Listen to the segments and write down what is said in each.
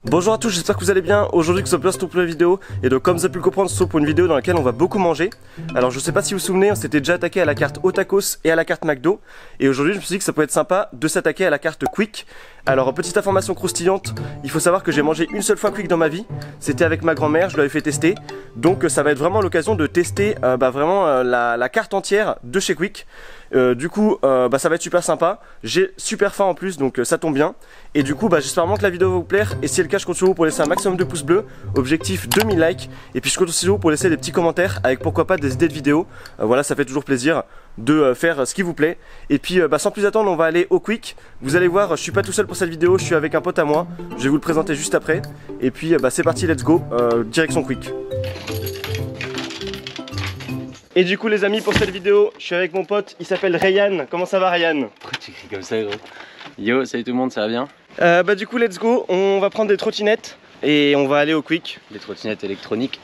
Bonjour à tous, j'espère que vous allez bien. Aujourd'hui que se place pour la vidéo. Et donc comme vous avez pu le comprendre, c'est pour une vidéo dans laquelle on va beaucoup manger. Alors je sais pas si vous vous souvenez, on s'était déjà attaqué à la carte Otakos et à la carte McDo. Et aujourd'hui je me suis dit que ça peut être sympa de s'attaquer à la carte Quick. Alors petite information croustillante, il faut savoir que j'ai mangé une seule fois Quick dans ma vie. C'était avec ma grand-mère, je l'avais fait tester. Donc ça va être vraiment l'occasion de tester la carte entière de chez Quick. Du coup ça va être super sympa. J'ai super faim en plus, donc ça tombe bien. Et du coup j'espère vraiment que la vidéo va vous plaire. Et si c'est le cas, je compte sur vous pour laisser un maximum de pouces bleus. Objectif 2000 likes. Et puis je compte aussi sur vous pour laisser des petits commentaires avec pourquoi pas des idées de vidéos. Voilà, ça fait toujours plaisir de faire ce qui vous plaît. Et puis sans plus attendre, on va aller au Quick. Vous allez voir, je suis pas tout seul pour cette vidéo, je suis avec un pote à moi. Je vais vous le présenter juste après. Et puis c'est parti, let's go, direction Quick. Et du coup les amis, pour cette vidéo, je suis avec mon pote, il s'appelle Ryan. Comment ça va Ryan? Pourquoi tu cries comme ça gros? Yo, salut tout le monde, ça va bien? Du coup let's go, on va prendre des trottinettes et on va aller au Quick. Des trottinettes électroniques.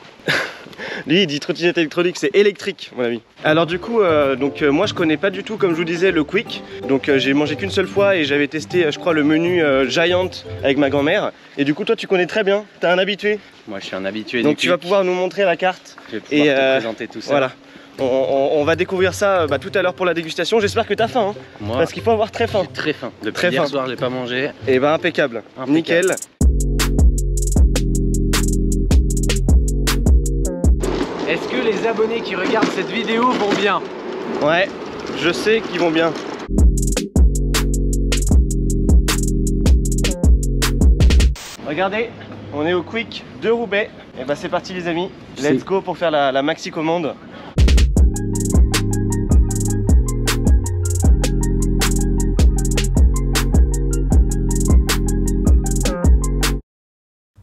Lui il dit trottinette électronique, c'est électrique mon ami. Alors du coup moi je connais pas du tout, comme je vous disais, le Quick. Donc j'ai mangé qu'une seule fois et j'avais testé je crois le menu Giant avec ma grand-mère. Et du coup toi tu connais très bien, t'es un habitué. Moi je suis un habitué. Donc tu vas pouvoir nous montrer la carte. Je vais pouvoir te présenter tout ça. Voilà. On va découvrir ça tout à l'heure pour la dégustation. J'espère que t'as faim hein. Moi, parce qu'il faut avoir très faim. J'ai très faim. Depuis très hier faim. soir j'ai pas mangé. Et impeccable. Nickel. Est-ce que les abonnés qui regardent cette vidéo vont bien? Ouais, je sais qu'ils vont bien. Regardez, on est au Quick de Roubaix. Et c'est parti les amis, let's go pour faire la maxi commande.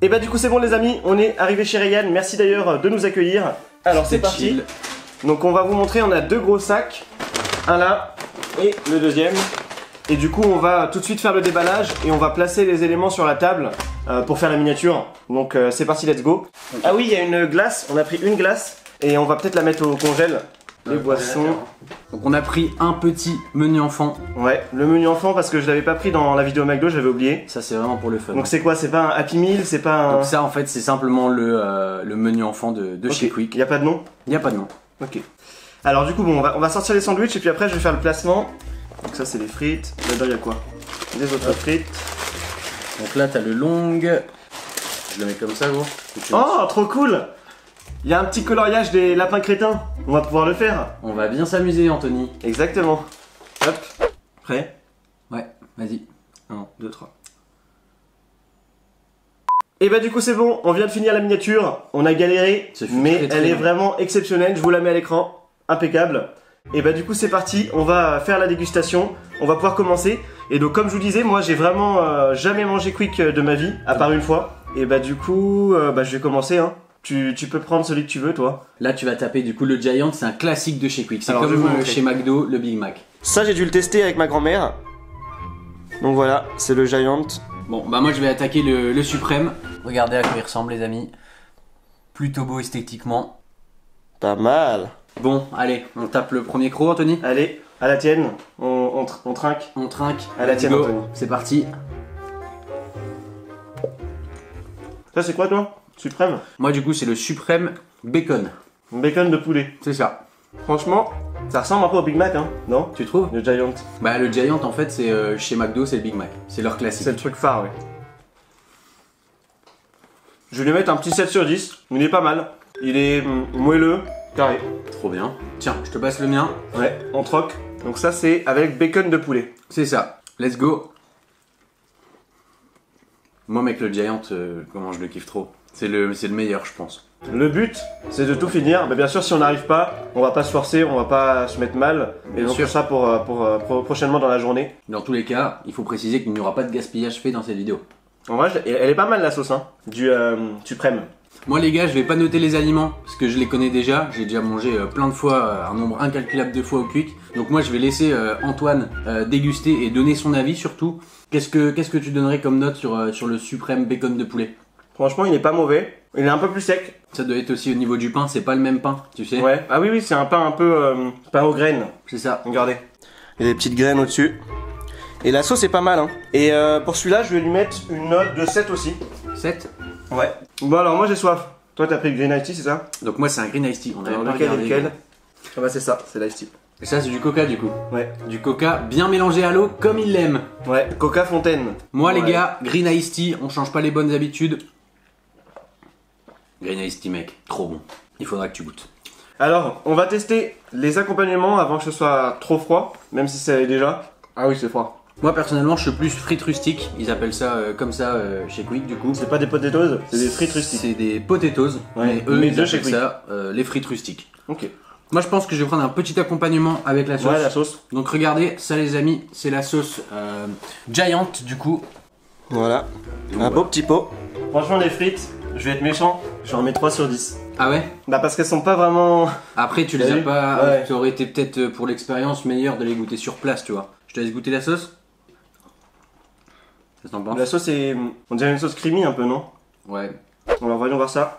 Et du coup c'est bon les amis, on est arrivé chez Ryan. Merci d'ailleurs de nous accueillir. Alors c'est parti chill. Donc on va vous montrer, on a deux gros sacs. Un là et le deuxième. Et du coup on va tout de suite faire le déballage et on va placer les éléments sur la table pour faire la miniature. Donc c'est parti, let's go. Okay. Ah oui, il y a une glace, on a pris une glace et on va peut-être la mettre au congèle. Les boissons. Donc on a pris un petit menu enfant. Ouais, le menu enfant parce que je l'avais pas pris dans la vidéo McDo, j'avais oublié. Ça c'est vraiment pour le fun. Donc c'est quoi? C'est pas un Happy Meal, c'est pas un... Donc ça en fait c'est simplement le menu enfant de okay. Chez Quick. Il n'y a pas de nom? Il n'y a pas de nom. Ok. Alors du coup bon, on va sortir les sandwichs et puis après je vais faire le placement. Donc ça c'est les frites. Là-dedans il y a quoi? Des autres frites. Donc là t'as le long. Je le mets comme ça gros. Oh trop cool! Il y a un petit coloriage des lapins crétins. On va pouvoir le faire. On va bien s'amuser Anthony. Exactement. Hop. Prêt? Ouais, vas-y. 1, 2, 3. Et du coup c'est bon, on vient de finir la miniature. On a galéré, mais elle est vraiment exceptionnelle. Je vous la mets à l'écran. Impeccable. Et du coup c'est parti, on va faire la dégustation. On va pouvoir commencer. Et donc comme je vous disais, moi j'ai vraiment jamais mangé Quick de ma vie, à part une fois. Et du coup je vais commencer hein. Tu peux prendre celui que tu veux toi. Là tu vas taper du coup le Giant, c'est un classique de chez Quick. C'est comme chez McDo, le Big Mac. Ça j'ai dû le tester avec ma grand-mère. Donc voilà, c'est le Giant. Bon moi je vais attaquer le Suprême. Regardez à quoi il ressemble les amis. Plutôt beau esthétiquement. Pas mal. Bon allez, on tape le premier croc Anthony. Allez, à la tienne, on trinque. On trinque. À la tienne Anthony. C'est parti. Ça c'est quoi toi? Suprême? Moi du coup c'est le Suprême Bacon. Bacon de poulet. C'est ça. Franchement, ça ressemble un peu au Big Mac hein, non? Tu trouves? Le Giant. Le Giant en fait c'est chez McDo, c'est le Big Mac. C'est leur classique. C'est le truc phare ouais. Je vais lui mettre un petit 7 sur 10. Il est pas mal. Il est moelleux, carré. Trop bien. Tiens, je te passe le mien. Ouais, on troque. Donc ça c'est avec bacon de poulet. C'est ça. Let's go. Moi mec le Giant, comment je le kiffe trop. C'est le meilleur je pense. Le but c'est de tout finir. Bien sûr si on n'arrive pas, on va pas se forcer, on va pas se mettre mal. Et donc ça pour prochainement dans la journée. Dans tous les cas, il faut préciser qu'il n'y aura pas de gaspillage fait dans cette vidéo. En vrai elle est pas mal la sauce hein, du Suprême. Moi les gars je vais pas noter les aliments parce que je les connais déjà. J'ai déjà mangé plein de fois, un nombre incalculable de fois au Quick. Donc moi je vais laisser Antoine déguster et donner son avis surtout. Qu'est-ce que tu donnerais comme note sur le Suprême Bacon de poulet? Franchement il est pas mauvais, il est un peu plus sec. Ça doit être aussi au niveau du pain, c'est pas le même pain, tu sais. Ouais, ah oui c'est un pain un peu pain aux graines. C'est ça. Regardez. Il y a des petites graines au-dessus. Et la sauce est pas mal hein. Et pour celui-là je vais lui mettre une note de 7 aussi. 7. Ouais. Bon alors moi j'ai soif. Toi t'as pris le green iced tea, c'est ça? Donc moi c'est un green iced tea, on a Alors même pas lequel est regardé. lequel? Ah bah c'est ça, c'est l'iced tea. Et ça c'est du coca du coup. Ouais. Du coca bien mélangé à l'eau comme il l'aime. Ouais, Coca Fontaine. Moi Ouais. les gars, green iced tea, on change pas les bonnes habitudes. Green iced tea mec, trop bon. Il faudra que tu goûtes. Alors, on va tester les accompagnements avant que ce soit trop froid, même si ça l'est déjà. Ah oui, c'est froid. Moi personnellement je suis plus frites rustiques, ils appellent ça comme ça chez Quick du coup. C'est pas des potatoes, c'est des frites rustiques. C'est des potatoes, Ouais, mais eux mais ils de chez appellent ça les frites rustiques. Ok. Moi je pense que je vais prendre un petit accompagnement avec la sauce. Ouais, la sauce. Donc regardez, ça les amis, c'est la sauce Giant du coup. Voilà. Donc, Un beau petit pot. Franchement, les frites, je vais être méchant, j'en mets 3 sur 10. Ah ouais. Bah parce qu'elles sont pas vraiment... Après tu les T'as as vu? pas, Ouais. ça aurait été peut-être pour l'expérience meilleur de les goûter sur place tu vois. Je te laisse goûter la sauce. Qu'est-ce que t'en penses? La sauce est... On dirait une sauce creamy un peu, non? Ouais. Alors voyons voir ça.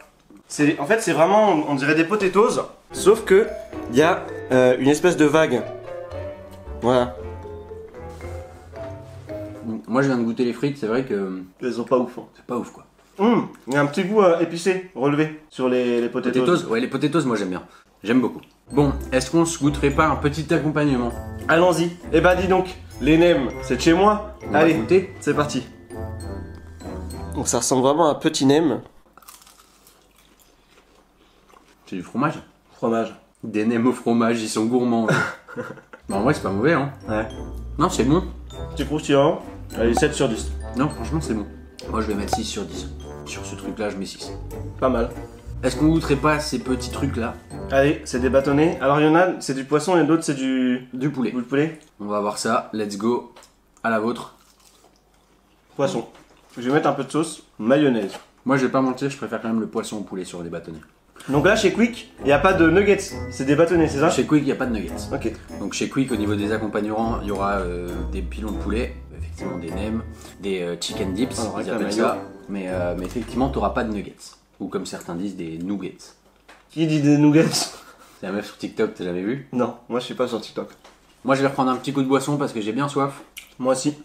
En fait, c'est vraiment... On dirait des potatoes, sauf que... Il y a une espèce de vague. Voilà. Moi je viens de goûter les frites, c'est vrai que Elles sont pas ouf. Hein. c'est pas ouf quoi. Il y a un petit goût épicé, relevé, sur les potatoes. Potatoes, ouais les potatoes moi j'aime bien. J'aime beaucoup. Bon, est-ce qu'on se goûterait pas un petit accompagnement? Allons-y. Eh bah dis donc, les nems, c'est de chez moi. On va Allez, goûter. c'est parti. Donc ça ressemble vraiment à un petit nem. C'est du fromage. Fromage. Des nems au fromage, ils sont gourmands. Bah, en vrai c'est pas mauvais hein. Ouais. Non c'est bon. Petit croustillant. Allez, 7 sur 10. Non franchement c'est bon. Moi je vais mettre 6 sur 10. Sur ce truc là je mets 6. Pas mal. Est-ce qu'on goûterait pas ces petits trucs là? Allez, c'est des bâtonnets. Alors il y en a, c'est du poisson et d'autres c'est du... Du poulet. Du poulet. On va voir ça, let's go. À la vôtre. Poisson. Je vais mettre un peu de sauce. Mayonnaise. Moi je vais pas mentir, je préfère quand même le poisson au poulet sur les bâtonnets. Donc là, chez Quick, il n'y a pas de nuggets. C'est des bâtonnets, c'est ça? Chez Quick il n'y a pas de nuggets. Ok. Donc chez Quick au niveau des accompagnements, il y aura des pilons de poulet, effectivement des nems, des chicken dips, Alors, avec ils la appellent mayo. ça. Mais effectivement tu n'auras pas de nuggets. Ou comme certains disent des nuggets. Qui dit des nuggets? C'est la meuf sur TikTok, t'as jamais vu? Non, moi je suis pas sur TikTok. Moi je vais reprendre un petit coup de boisson parce que j'ai bien soif. Moi aussi.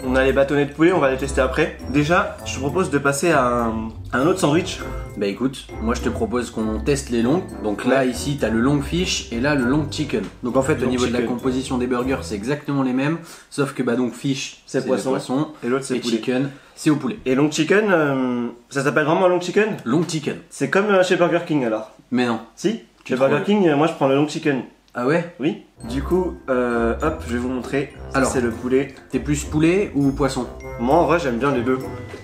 On a les bâtonnets de poulet, on va les tester après. Déjà, je te propose de passer à un autre sandwich. Bah écoute, moi je te propose qu'on teste les longs. Donc là Ouais. ici t'as le long fish et là le long chicken. Donc en fait au Long niveau de la chicken. composition des burgers c'est exactement les mêmes. Sauf que bah donc fish C'est le poisson. Et l'autre c'est et poulet. chicken c'est au poulet. Et long chicken, ça s'appelle vraiment long chicken? Long chicken. C'est comme chez Burger King alors. Mais non. Si? Tu Chez Burger trouves? King, moi je prends le long chicken. Ah ouais? Oui. Du coup, hop, je vais vous montrer. Ça, Alors. c'est le poulet. T'es plus poulet ou poisson? Moi en vrai j'aime bien les deux.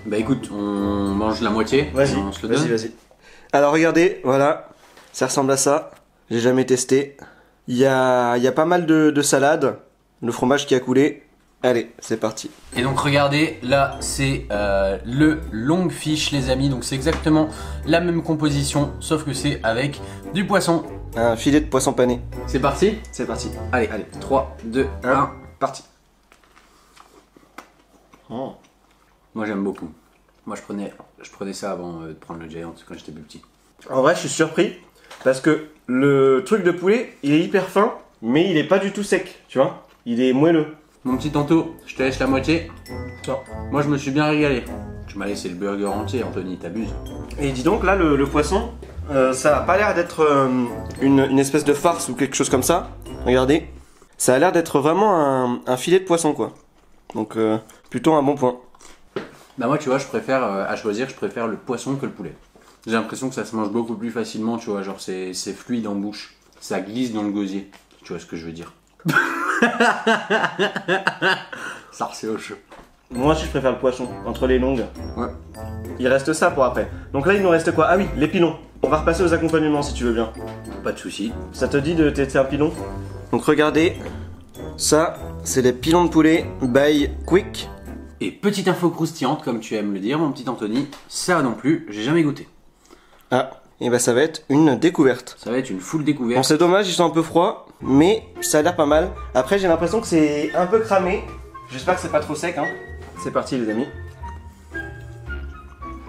Bah écoute, on mange la moitié. Vas-y, On se le donne. vas-y. Alors regardez, voilà, ça ressemble à ça. J'ai jamais testé. Il y a pas mal de salade, le fromage qui a coulé. Allez, c'est parti. Et donc regardez, là c'est le long fish les amis. Donc c'est exactement la même composition sauf que c'est avec du poisson. Un filet de poisson pané. C'est parti? C'est parti. Allez, 3, 2, 1. Parti. Oh. Moi j'aime beaucoup. Moi je prenais ça avant de prendre le Giant quand j'étais plus petit. En vrai, je suis surpris parce que le truc de poulet, il est hyper fin, mais il est pas du tout sec, tu vois. Il est moelleux. Mon petit Tanto, je te laisse la moitié. Tiens. Moi je me suis bien régalé. Tu m'as laissé le burger entier, Anthony, t'abuses. Et dis donc, là, le poisson, ça a pas l'air d'être une espèce de farce ou quelque chose comme ça. Regardez. Ça a l'air d'être vraiment un filet de poisson, quoi. Donc, plutôt un bon point. Bah moi tu vois, je préfère, à choisir, je préfère le poisson que le poulet. J'ai l'impression que ça se mange beaucoup plus facilement, tu vois, genre c'est fluide en bouche. Ça glisse dans le gosier. Tu vois ce que je veux dire. Ça c'est au chaud. Moi aussi, je préfère le poisson, entre les longues. Ouais. Il reste ça pour après. Donc là, il nous reste quoi? Ah oui, les pilons. On va repasser aux accompagnements si tu veux bien. Pas de soucis. Ça te dit de tester un pilon? Donc regardez, ça, c'est les pilons de poulet by Quick. Et petite info croustillante, comme tu aimes le dire, mon petit Anthony, ça non plus, j'ai jamais goûté. Ah, et bah ça va être une découverte. Ça va être une full Bon, découverte. c'est dommage, ils sont un peu froids, mais ça a l'air pas mal. Après, j'ai l'impression que c'est un peu cramé. J'espère que c'est pas trop sec, hein. C'est parti, les amis.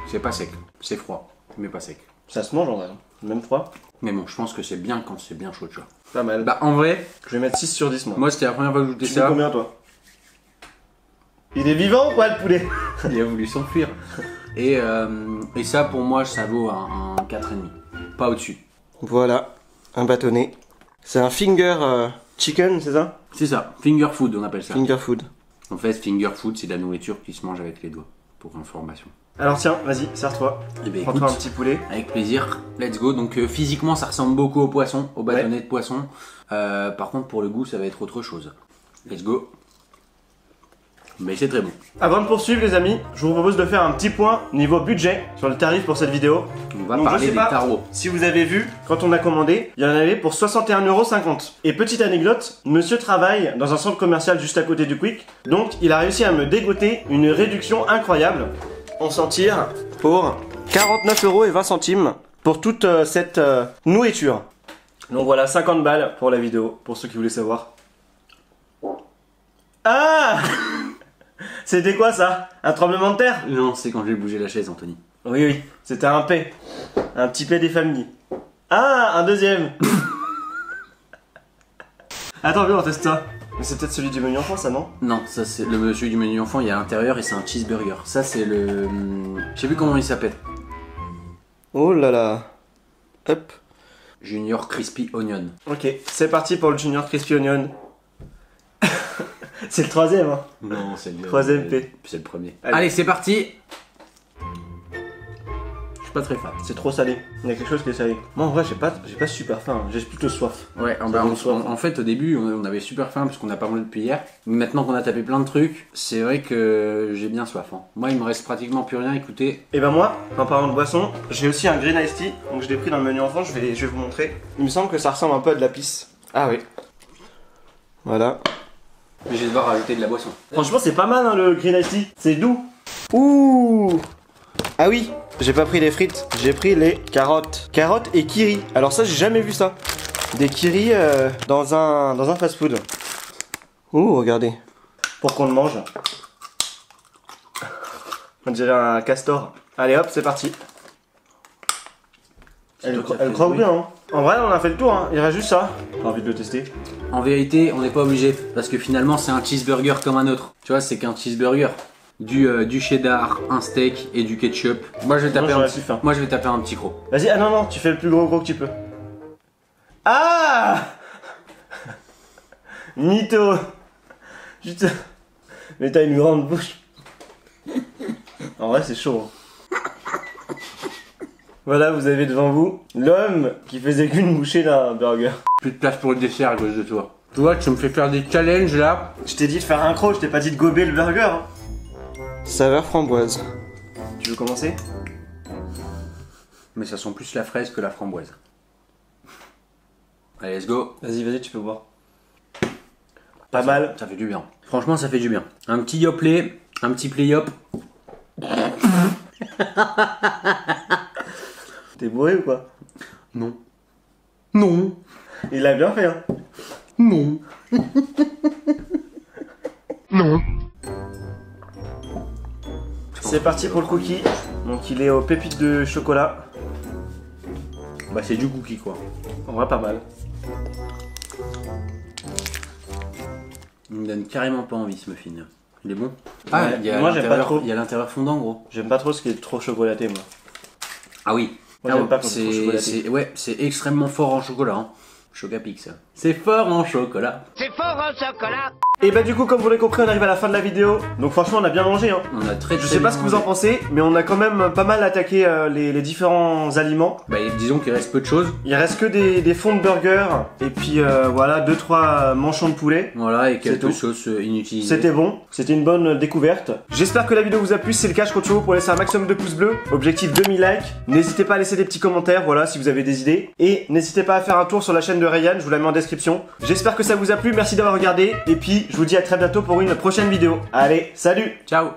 C'est pas sec, c'est froid, mais pas sec. Ça se mange en vrai, hein. Même froid. Mais bon, je pense que c'est bien quand c'est bien chaud, tu vois. Pas mal. Bah en vrai, Je vais mettre 6 sur 10, moi. moi c'était la première fois que je goûtais Tu dis ça. combien, toi? Il est vivant ou quoi le poulet? Il a voulu s'enfuir. Et ça pour moi ça vaut un 4,5. Pas au-dessus. Voilà, un bâtonnet. C'est un finger chicken, c'est ça? C'est ça, finger food on appelle ça. Finger food. En fait, finger food, c'est de la nourriture qui se mange avec les doigts, pour information. Alors tiens, vas-y, sers-toi. Eh ben, Prends-toi un écoute, petit poulet. avec plaisir, let's go. Donc physiquement, ça ressemble beaucoup au poisson, au bâtonnet de poisson. Par contre, pour le goût, ça va être autre chose. Let's go. Mais c'est très bon. Avant de poursuivre les amis, je vous propose de faire un petit point niveau budget sur le tarif pour cette vidéo. On va Donc, parler je sais des pas tarots. si vous avez vu, quand on a commandé, il y en avait pour 61,50 €. Et petite anecdote, monsieur travaille dans un centre commercial juste à côté du Quick, donc il a réussi à me dégoter une réduction incroyable. On s'en tire pour 49,20 € pour toute cette nourriture. Donc voilà, 50 balles pour la vidéo, pour ceux qui voulaient savoir. Ah C'était quoi ça? Un tremblement de terre? Non, c'est quand j'ai bougé la chaise, Anthony. Oui, oui, c'était un P. Un petit P des familles. Ah, un deuxième. Attends, viens, on teste ça. Mais c'est peut-être celui du menu enfant, ça, non? Non, ça c'est le monsieur du menu enfant, il y a à l'intérieur et c'est un cheeseburger. Ça c'est le... Je sais plus comment il s'appelle. Oh là là. Hop. Junior Crispy Onion. Ok, c'est parti pour le Junior Crispy Onion. C'est le troisième, hein. Non, c'est le... Troisième P. C'est le premier. Allez. Allez, c'est parti. Je suis pas très fan. C'est trop salé. Il y a quelque chose qui est salé. Moi, en vrai, j'ai pas super faim. J'ai plutôt soif. Ouais, Ça donne soif. en fait au début on avait super faim parce qu'on a pas mangé depuis hier. Maintenant qu'on a tapé plein de trucs, c'est vrai que j'ai bien soif. Hein. Moi il me reste pratiquement plus rien, écoutez. Et ben moi, en parlant de boisson, j'ai aussi un green iced tea. Donc je l'ai pris dans le menu enfant, je vais vous montrer. Il me semble que ça ressemble un peu à de la pisse. Ah oui. Voilà. Mais je vais devoir rajouter de la boisson. Franchement, c'est pas mal hein, le green iced tea. C'est doux. Ouh. Ah oui, j'ai pas pris les frites, j'ai pris les carottes. Carottes et kiri. Alors ça, j'ai jamais vu ça. Des kiri dans un fast-food. Ouh, regardez. Pour qu'on le mange. On dirait un castor. Allez hop, c'est parti. Elle croque bien. Hein. En vrai, on a fait le tour. Hein. Il reste juste ça. J'ai envie de le tester. En vérité, on n'est pas obligé parce que finalement c'est un cheeseburger comme un autre. Tu vois, c'est qu'un cheeseburger. Du cheddar, un steak et du ketchup. Moi je vais taper, moi, je vais taper un petit gros. Vas-y, ah non, tu fais le plus gros que tu peux. Ah Mytho. Putain. Mais t'as une grande bouche. En vrai, c'est chaud. Hein. Voilà, vous avez devant vous l'homme qui faisait qu'une bouchée d'un burger. Plus de place pour le dessert à cause de toi. Tu vois, tu me fais faire des challenges là. Je t'ai dit de faire un croc, je t'ai pas dit de gober le burger. Hein. Saveur framboise. Tu veux commencer? Mais ça sent plus la fraise que la framboise. Allez, let's go. Vas-y, tu peux boire. Pas mal. Ça fait du bien. Franchement, ça fait du bien. Un petit yoplait, un petit play yop. T'es bourré ou quoi? Non. Non. Il l'a bien fait, hein? Non. Non. C'est parti pour le cookie. Donc il est aux pépites de chocolat. Bah c'est du cookie quoi. En vrai pas mal. Il me donne carrément pas envie ce muffin. Il est bon? Ah, moi j'aime pas trop. Il y a l'intérieur fondant gros. J'aime pas trop ce qui est trop chocolaté moi. Ah oui. Moi j'aime pas quand c'est trop chocolaté. Ouais, c'est extrêmement fort en chocolat. Hein. Chocapic ça. C'est fort en chocolat. C'est fort en chocolat. Et bah du coup comme vous l'avez compris on arrive à la fin de la vidéo. Donc franchement on a bien mangé hein. On a très Je sais pas ce que vous en pensez mais on a quand même pas mal attaqué les différents aliments. Bah disons qu'il reste peu de choses. Il reste que des fonds de burger et puis voilà 2-3 manchons de poulet. Voilà et quelques sauces inutilisées. C'était bon, c'était une bonne découverte. J'espère que la vidéo vous a plu, si c'est le cas je compte sur vous pour laisser un maximum de pouces bleus. Objectif 2000 likes. N'hésitez pas à laisser des petits commentaires voilà si vous avez des idées. Et n'hésitez pas à faire un tour sur la chaîne de Ryan, je vous la mets en description. J'espère que ça vous a plu, merci d'avoir regardé et puis je vous dis à très bientôt pour une prochaine vidéo. Allez, salut! Ciao!